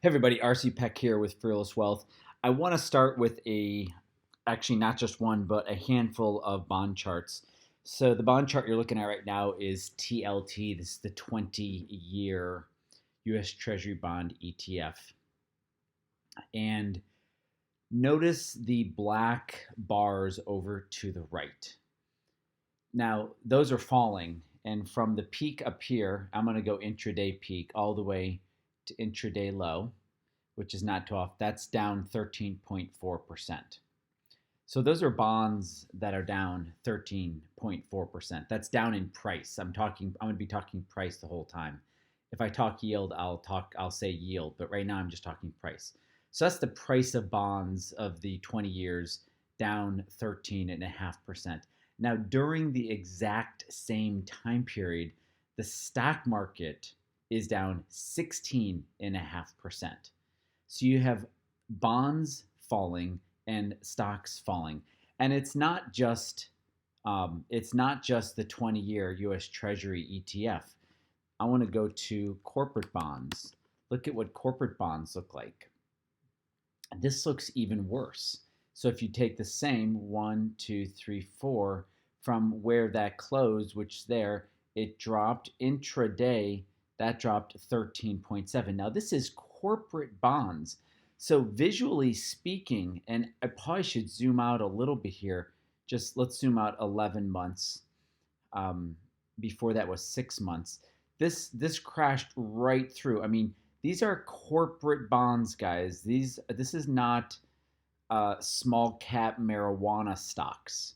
Hey everybody, RC Peck here with Fearless Wealth. I want to start with actually not just one, but a handful of bond charts. So the bond chart you're looking at right now is TLT. This is the 20-year US Treasury bond ETF. And notice the black bars over to the right. Now, those are falling. And from the peak up here, I'm going to go intraday peak all the way to intraday low, which is not too off. That's down 13.4%. So those are bonds that are down 13.4%. That's down in price. I'm going to be talking price the whole time. If I talk yield, I'll say yield, but right now I'm just talking price. So that's the price of bonds of the 20 years, down 13.5%. Now, during the exact same time period, the stock market is down 16.5%. So you have bonds falling and stocks falling, and it's not just the 20-year U.S. Treasury ETF. I want to go to corporate bonds. Look at what corporate bonds look like. This looks even worse. So if you take the same 1, 2, 3, 4 from where that closed, which there it dropped intraday, that dropped 13.7. Now this is corporate bonds. So visually speaking, and I probably should zoom out a little bit here. Just let's zoom out 11 months. Before that was 6 months. This crashed right through. I mean, these are corporate bonds, guys. This is not small cap marijuana stocks,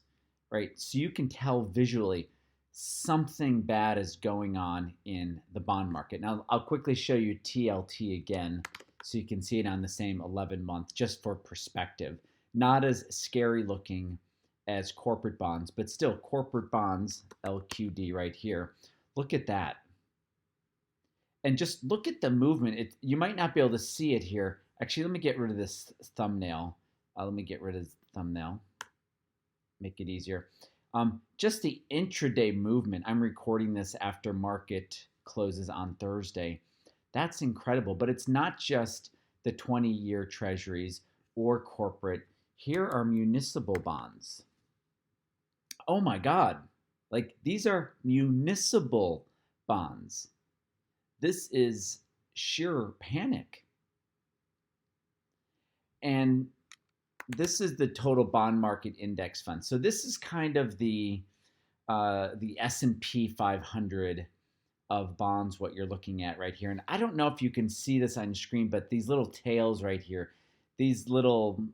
right? So you can tell visually something bad is going on in the bond market. Now, I'll quickly show you TLT again so you can see it on the same 11 month just for perspective. Not as scary looking as corporate bonds, but still corporate bonds, LQD right here. Look at that. And just look at the movement. You might not be able to see it here. Actually, let me get rid of this thumbnail. Make it easier. Just the intraday movement. I'm recording this after market closes on Thursday. That's incredible. But it's not just the 20-year treasuries or corporate. Here are municipal bonds. Oh my God. Like, these are municipal bonds. This is sheer panic. And this is the total bond market index fund. So this is kind of the S&P 500 of bonds, what you're looking at right here. And I don't know if you can see this on your screen, but these little tails right here, these little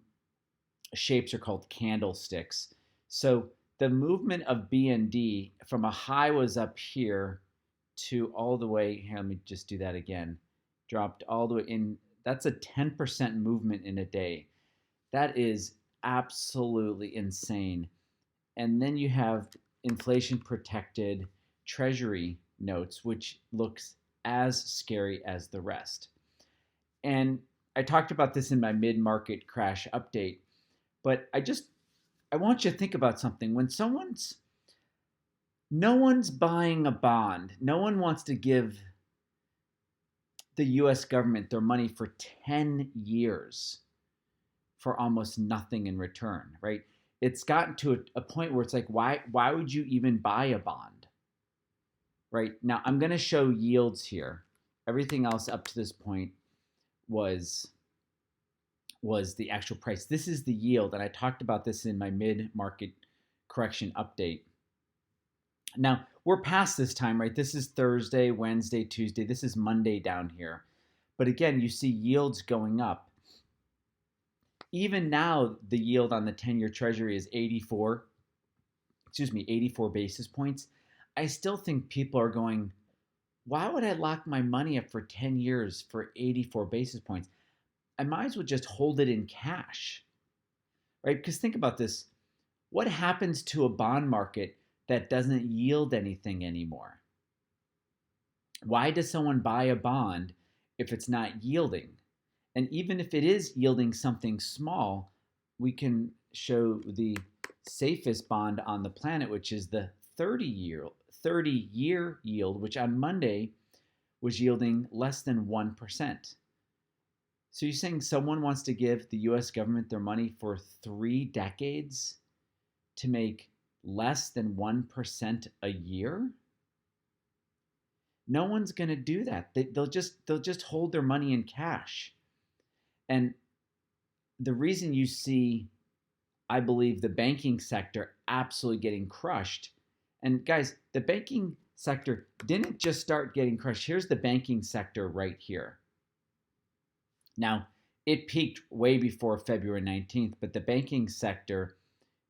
shapes are called candlesticks. So the movement of BND from a high was up here to all the way, here, let me just do that again, dropped all the way in. That's a 10% movement in a day. That is absolutely insane. And then you have inflation protected treasury notes, which looks as scary as the rest. And I talked about this in my mid-market crash update, but I want you to think about something. When no one's buying a bond, no one wants to give the US government their money for 10 years for almost nothing in return, right? It's gotten to a point where it's like, why would you even buy a bond? Right? Now, I'm going to show yields here. Everything else up to this point was the actual price. This is the yield, and I talked about this in my mid-market correction update. Now, we're past this time, right? This is Thursday, Wednesday, Tuesday. This is Monday down here. But again, you see yields going up. Even now, the yield on the 10-year treasury is 84 basis points. I still think people are going, why would I lock my money up for 10 years for 84 basis points? I might as well just hold it in cash, right? Because think about this. What happens to a bond market that doesn't yield anything anymore? Why does someone buy a bond if it's not yielding? And even if it is yielding something small, we can show the safest bond on the planet, which is the 30-year yield, which on Monday was yielding less than 1%. So you're saying someone wants to give the US government their money for 3 decades to make less than 1% a year? No one's going to do that. They'll just hold their money in cash. And the reason you see, I believe, the banking sector absolutely getting crushed. And guys, the banking sector didn't just start getting crushed. Here's the banking sector right here. Now, it peaked way before February 19th, but the banking sector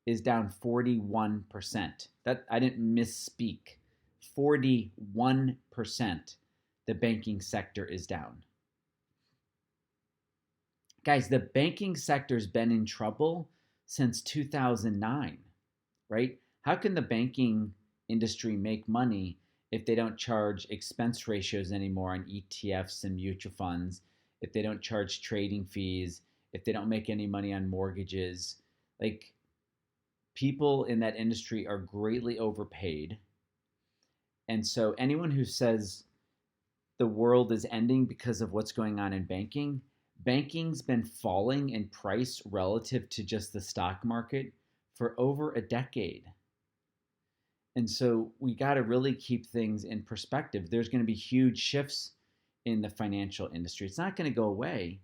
is down 41%. That I didn't misspeak. 41% the banking sector is down. Guys, the banking sector's been in trouble since 2009, right? How can the banking industry make money if they don't charge expense ratios anymore on ETFs and mutual funds, if they don't charge trading fees, if they don't make any money on mortgages? Like, people in that industry are greatly overpaid. And so anyone who says the world is ending because of what's going on in banking, banking's been falling in price relative to just the stock market for over a decade. And so we got to really keep things in perspective. There's going to be huge shifts in the financial industry. It's not going to go away.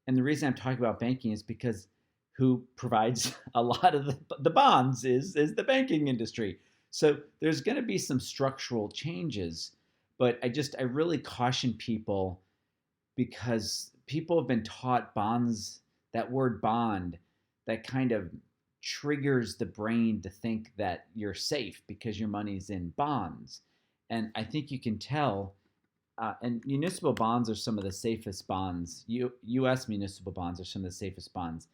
And the reason I'm talking about banking is because who provides a lot of the bonds is the banking industry. So there's going to be some structural changes, but I really caution people, because people have been taught bonds, that word bond, that kind of triggers the brain to think that you're safe because your money's in bonds. And I think you can tell, and municipal bonds are some of the safest bonds. U.S. municipal bonds are some of the safest bonds.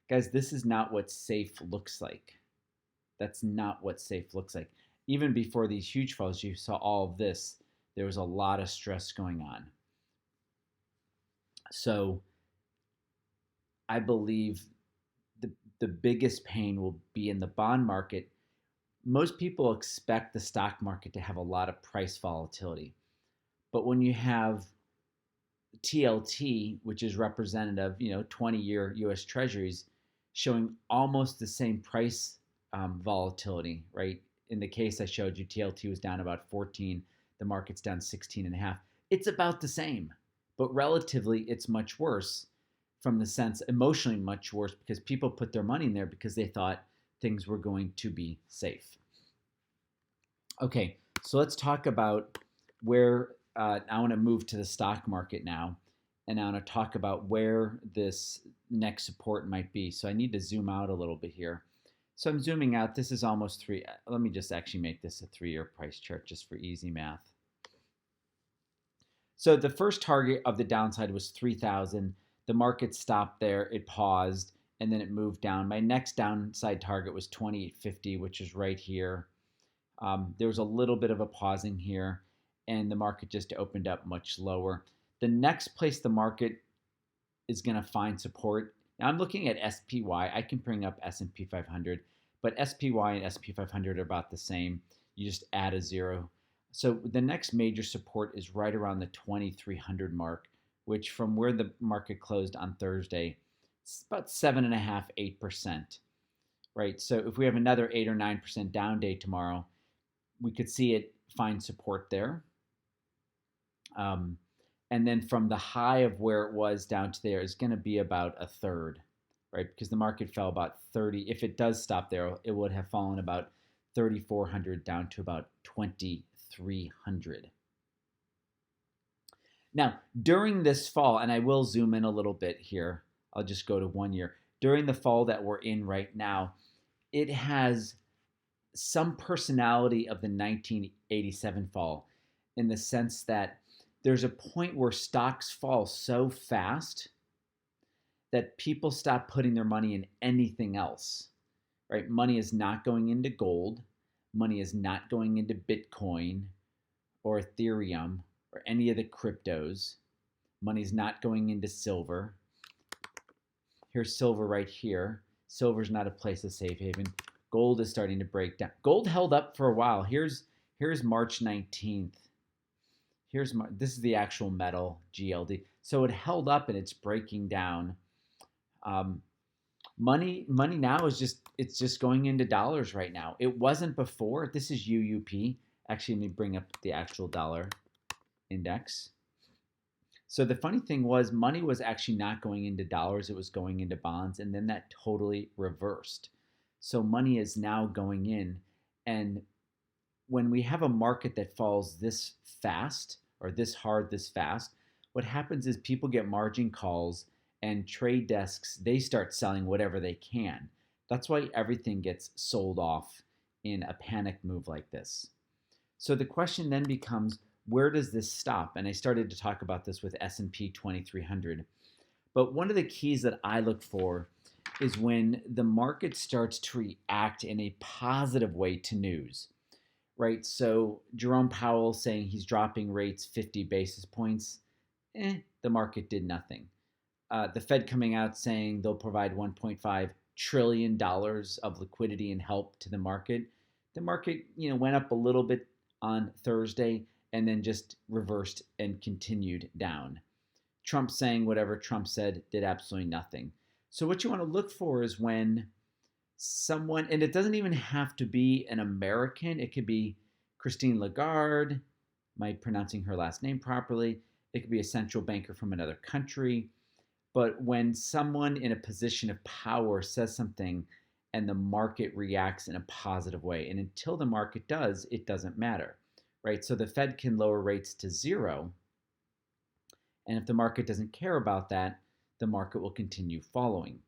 Guys, this is not what safe looks like. That's not what safe looks like. Even before these huge falls, you saw all of this. There was a lot of stress going on. So I believe the biggest pain will be in the bond market. Most people expect the stock market to have a lot of price volatility. But when you have TLT, which is representative, 20-year US Treasuries, showing almost the same price volatility, right? In the case I showed you, TLT was down about 14. The market's down 16.5. It's about the same, but relatively it's much worse, from the sense emotionally much worse, because people put their money in there because they thought things were going to be safe. Okay, so let's talk about where I want to move to the stock market now, and I want to talk about where this next support might be. So I need to zoom out a little bit here. So I'm zooming out. This is almost three. Let me just actually make this a 3-year price chart just for easy math. So the first target of the downside was 3,000. The market stopped there. It paused, and then it moved down. My next downside target was 2850, which is right here. There was a little bit of a pausing here, and the market just opened up much lower. The next place the market is going to find support. Now I'm looking at SPY. I can bring up S&P 500, but SPY and SP 500 are about the same. You just add a 0. So the next major support is right around the 2,300 mark, which from where the market closed on Thursday, it's about 7.5%, 8%, right? So if we have another 8 or 9% down day tomorrow, we could see it find support there. And then from the high of where it was down to there is going to be about a third, right? Because the market fell about 30. If it does stop there, it would have fallen about 3,400 down to about 2,300. Now, during this fall, and I will zoom in a little bit here, I'll just go to 1 year. During the fall that we're in right now, it has some personality of the 1987 fall, in the sense that there's a point where stocks fall so fast that people stop putting their money in anything else, right? Money is not going into gold. Money is not going into Bitcoin or Ethereum or any of the cryptos. Money's not going into silver. Here's silver right here. Silver's not a place of safe haven. Gold is starting to break down. Gold held up for a while. Here's March 19th. this is the actual metal GLD. So it held up and it's breaking down. Um, money now is just going into dollars right now. It wasn't before. This is UUP. Actually, let me bring up the actual dollar index. So the funny thing was money was actually not going into dollars, it was going into bonds, and then that totally reversed. So money is now going in, and when we have a market that falls this fast or this hard this fast, what happens is people get margin calls and trade desks, they start selling whatever they can. That's why everything gets sold off in a panic move like this. So the question then becomes, where does this stop? And I started to talk about this with S&P 2300. But one of the keys that I look for is when the market starts to react in a positive way to news, right? So Jerome Powell saying he's dropping rates 50 basis points, the market did nothing. The Fed coming out saying they'll provide $1.5 trillion of liquidity and help to the market. The market, went up a little bit on Thursday and then just reversed and continued down. Trump saying whatever Trump said did absolutely nothing. So what you want to look for is when someone, and it doesn't even have to be an American, it could be Christine Lagarde, am I pronouncing her last name properly? It could be a central banker from another country. But when someone in a position of power says something and the market reacts in a positive way, and until the market does, it doesn't matter, right? So the Fed can lower rates to zero, and if the market doesn't care about that, the market will continue falling.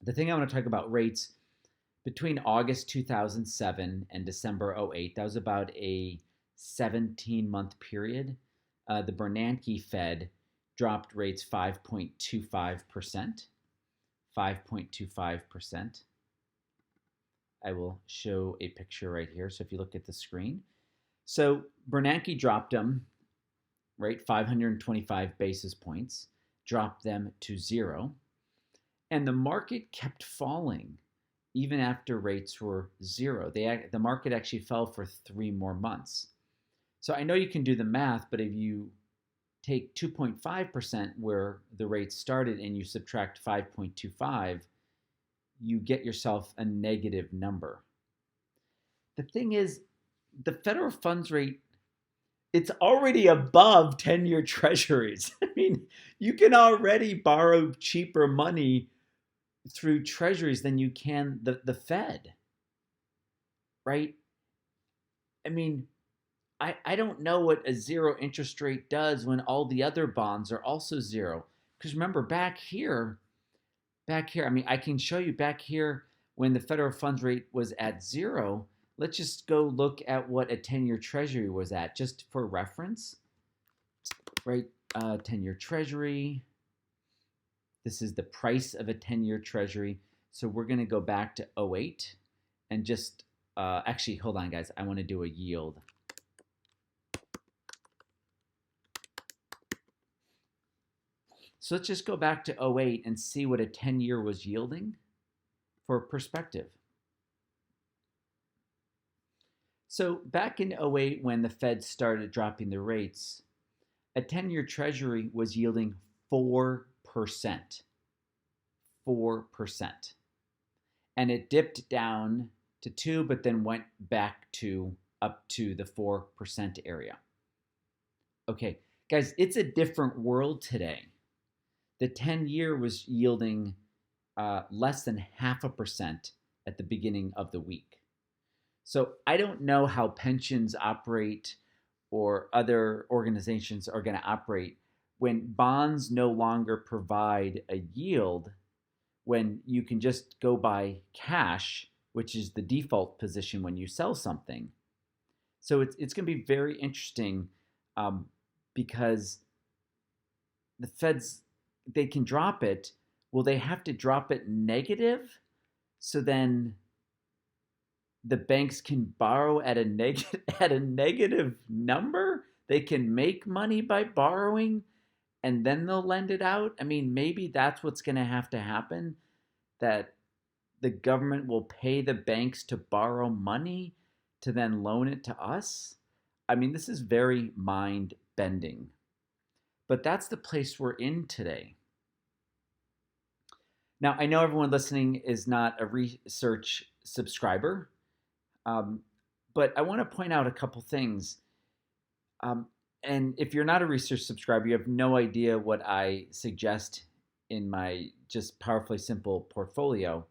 The thing I want to talk about rates, between August 2007 and December 2008, that was about a 17-month period. The Bernanke Fed dropped rates 5.25%. 5.25%. I will show a picture right here. So if you look at the screen. So Bernanke dropped them, right? 525 basis points, dropped them to zero. And the market kept falling even after rates were zero. The market actually fell for 3 more months. So I know you can do the math, but if you take 2.5% where the rate started and you subtract 5.25, you get yourself a negative number. The thing is, the federal funds rate, it's already above 10-year treasuries. I mean, you can already borrow cheaper money through treasuries than you can the Fed, right? I mean, I don't know what a zero interest rate does when all the other bonds are also zero. Because remember, back here, I mean, I can show you back here when the federal funds rate was at zero. Let's just go look at what a 10-year treasury was at, just for reference, right? 10-year treasury. This is the price of a 10-year treasury. So we're going to go back to 2008 and just, actually, hold on, guys. I want to do a yield. So let's just go back to 2008 and see what a 10-year was yielding for perspective. So back in 2008, when the Fed started dropping the rates, a 10-year treasury was yielding 4%. 4%. And it dipped down to 2, but then went back to up to the 4% area. Okay, guys, it's a different world today. The 10-year was yielding less than 0.5% at the beginning of the week. So I don't know how pensions operate or other organizations are going to operate when bonds no longer provide a yield, when you can just go buy cash, which is the default position when you sell something. So it's going to be very interesting because the Fed's, they can drop it. Will they have to drop it negative? So then the banks can borrow at a negative number? They can make money by borrowing and then they'll lend it out? I mean, maybe that's what's going to happen, that the government will pay the banks to borrow money to then loan it to us. I mean, this is very mind bending, but that's the place we're in today. Now, I know everyone listening is not a research subscriber, um, but I want to point out a couple things. Um, and if you're not a research subscriber, you have no idea what I suggest in my just powerfully simple portfolio.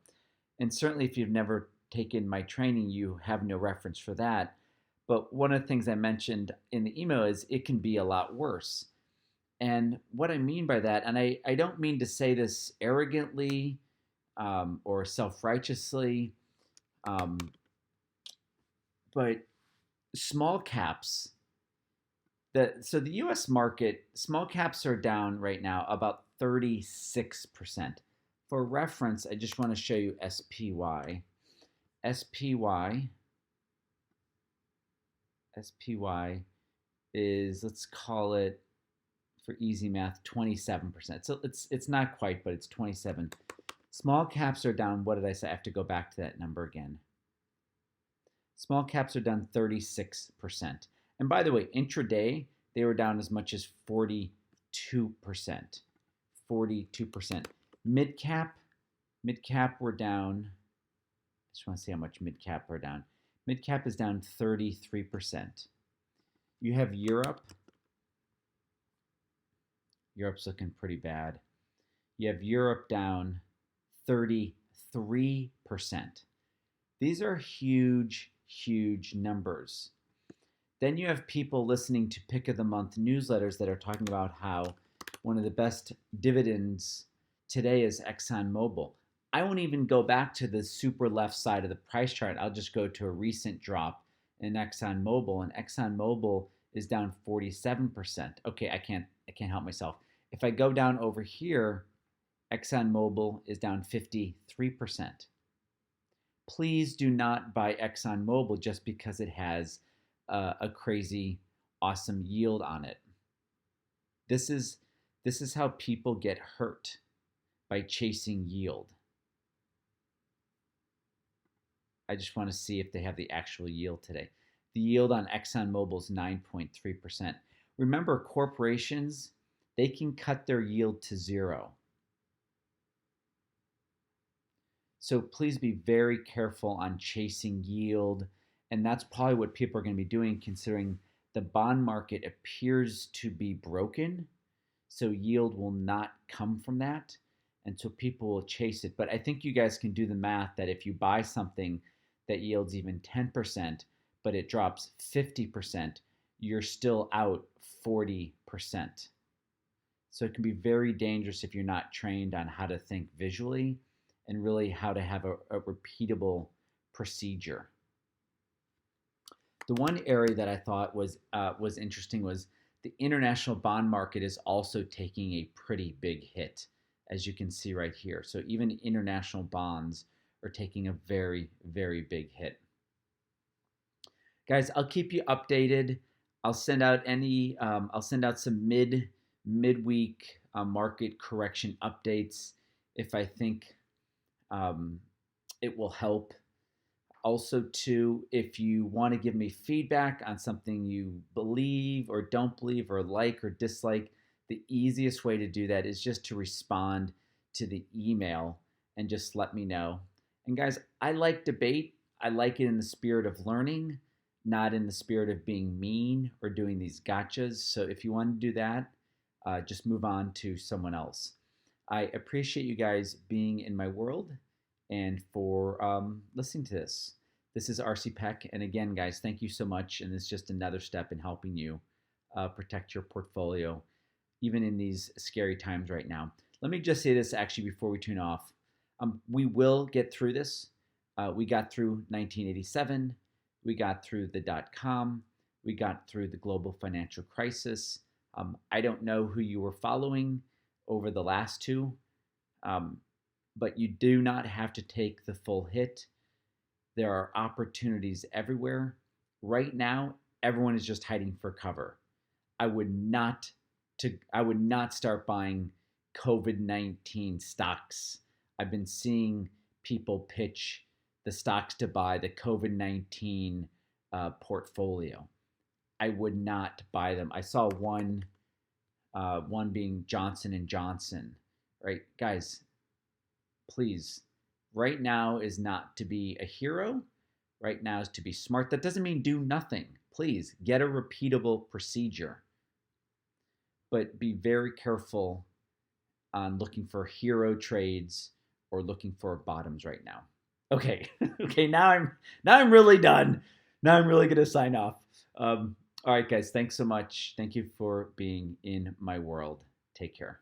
And certainly, if you've never taken my training, you have no reference for that. But one of the things I mentioned in the email is it can be a lot worse. And what I mean by that, and I don't mean to say this arrogantly or self righteously, um, but small caps, so the US market, small caps are down right now about 36%. For reference, I just want to show you SPY. SPY, SPY is, let's call it for easy math, 27%. So it's not quite, but it's 27. Small caps are down, what did I say? I have to go back to that number again. Small caps are down 36%. And by the way, intraday, they were down as much as 42%. 42%. Mid cap were down. I just want to see how much mid cap are down. Mid cap is down 33%. You have Europe. Europe's looking pretty bad. You have Europe down 33%. These are huge, huge numbers. Then you have people listening to Pick of the Month newsletters that are talking about how one of the best dividends today is Exxon Mobil. I won't even go back to the super left side of the price chart. I'll just go to a recent drop in Exxon Mobil, and Exxon Mobil is down 47%. Okay, I can't help myself. If I go down over here, Exxon Mobil is down 53%. Please do not buy Exxon Mobil just because it has a crazy, awesome yield on it. This is how people get hurt by chasing yield. I just want to see if they have the actual yield today. The yield on Exxon Mobil is 9.3%. Remember, corporations, they can cut their yield to zero. So please be very careful on chasing yield. And that's probably what people are going to be doing, considering the bond market appears to be broken. So yield will not come from that. And so people will chase it. But I think you guys can do the math that if you buy something that yields even 10%, but it drops 50%, you're still out 40%. So it can be very dangerous if you're not trained on how to think visually and really how to have a repeatable procedure. The one area that I thought was interesting was the international bond market is also taking a pretty big hit, as you can see right here. So even international bonds are taking a very, very big hit. Guys, I'll keep you updated. I'll send out some midweek market correction updates if I think it will help. Also, too, if you want to give me feedback on something you believe or don't believe or like or dislike, the easiest way to do that is just to respond to the email and just let me know. And guys, I like debate. I like it in the spirit of learning, not in the spirit of being mean or doing these gotchas. So if you want to do that, just move on to someone else. I appreciate you guys being in my world and for listening to this. This is RC Peck, and again, guys, thank you so much, and it's just another step in helping you protect your portfolio, even in these scary times right now. Let me just say this actually before we tune off. We will get through this. We got through 1987. We got through the dot-com. We got through the global financial crisis. I don't know who you were following over the last two, but you do not have to take the full hit. There are opportunities everywhere. Right now, everyone is just hiding for cover. I would not start buying COVID-19 stocks. I've been seeing people pitch the stocks to buy the COVID-19 portfolio. I would not buy them. I saw one being Johnson and Johnson, right? Guys, please, right now is not to be a hero. Right now is to be smart. That doesn't mean do nothing. Please get a repeatable procedure, but be very careful on looking for hero trades or looking for bottoms right now. Okay, okay. Now I'm really done. Now I'm really gonna sign off. All right, guys. Thanks so much. Thank you for being in my world. Take care.